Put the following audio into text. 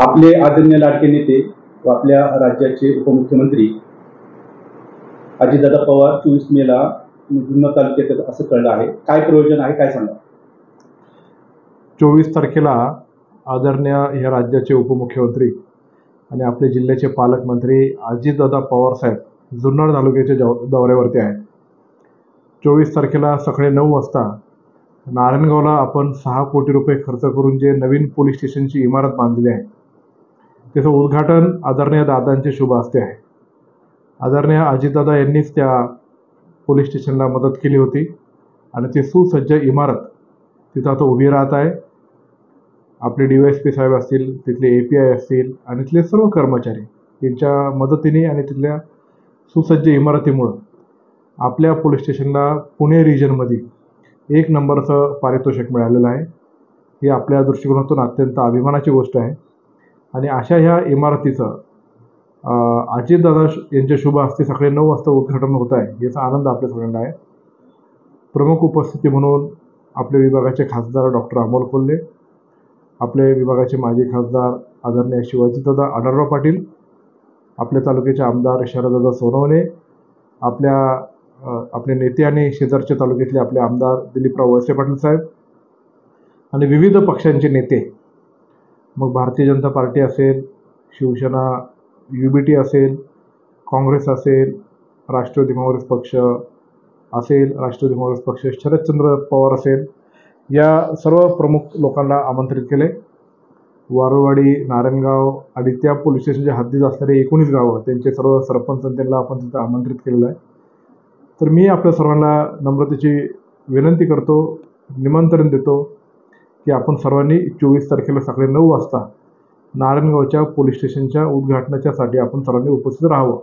आपले आदरणीय लाडके नेते व आपल्या राज्याचे उपमुख्यमंत्री अजितदादा पवार 24 मेला जुन्नर तालुक्यात असं कळलं आहे. काय प्रयोजन आहे, काय सांगा? 24 तारखेला आदरणीय या राज्याचे उपमुख्यमंत्री आणि आपले जिल्ह्याचे पालकमंत्री अजितदादा पवार साहेब जुन्नर तालुक्याच्या दौऱ्यावरती आहेत. 24 तारखेला सकाळी 9 वाजता नारायणगावला आपण 6 कोटी रुपये खर्च करून जे नवीन पोलीस स्टेशनची इमारत बांधली आहे त्याचं उद्घाटन आदरणीय दादांचे शुभ हस्ते आहे. आदरणीय अजितदादा यांनीच त्या पोलीस स्टेशनला मदत केली होती आणि ती सुसज्ज इमारत तिथं आता उभी राहत आहे. आपले DYSP साहेब असतील, तिथले API असतील आणि तिथले सर्व कर्मचारी यांच्या मदतीने आणि तिथल्या सुसज्ज इमारतीमुळं आपल्या पोलीस स्टेशनला पुणे रिजनमध्ये 1 नंबरचं पारितोषिक मिळालेलं आहे. ही आपल्या दृष्टिकोनातून अत्यंत अभिमानाची गोष्ट आहे आणि अशा ह्या इमारतीचं अजितदादा यांच्या शुभ हस्ते सकाळी 9 वाजता उद्घाटन होत आहे याचा आनंद आपल्या सगळ्यांना आहे. प्रमुख उपस्थिती म्हणून आपले विभागाचे खासदार डॉक्टर अमोल कोल्हे, आपले विभागाचे माजी खासदार आदरणीय शिवाजीदादा आढळराव पाटील, आपल्या तालुक्याचे आमदार शरददादा सोनवणे, आपले नेते आणि शेजारच्या तालुक्यातले आपले आमदार दिलीपराव वळसे पाटील साहेब आणि विविध पक्षांचे नेते, मग भारतीय जनता पार्टी असेल, शिवसेना UBT असेल, काँग्रेस असेल, राष्ट्रवादी काँग्रेस पक्ष असेल, राष्ट्रवादी काँग्रेस पक्ष शरदचंद्र पवार असेल, या सर्व प्रमुख लोकांना आमंत्रित केले. वारुळवाडी, नारायणगाव आणि त्या पोलीस स्टेशनच्या हद्दीत असणारे 19 गावं त्यांचे सर्व सरपंच त्यांना आपण तिथं आमंत्रित केलेलं आहे. तर मी आपल्या सर्वांना नम्रतेची विनंती करतो, निमंत्रण देतो की आपण सर्वांनी 24 तारखेला सकाळी 9 वाजता नारायणगावच्या पोलीस स्टेशनच्या उद्घाटनाच्यासाठी आपण सर्वांनी उपस्थित राहावं.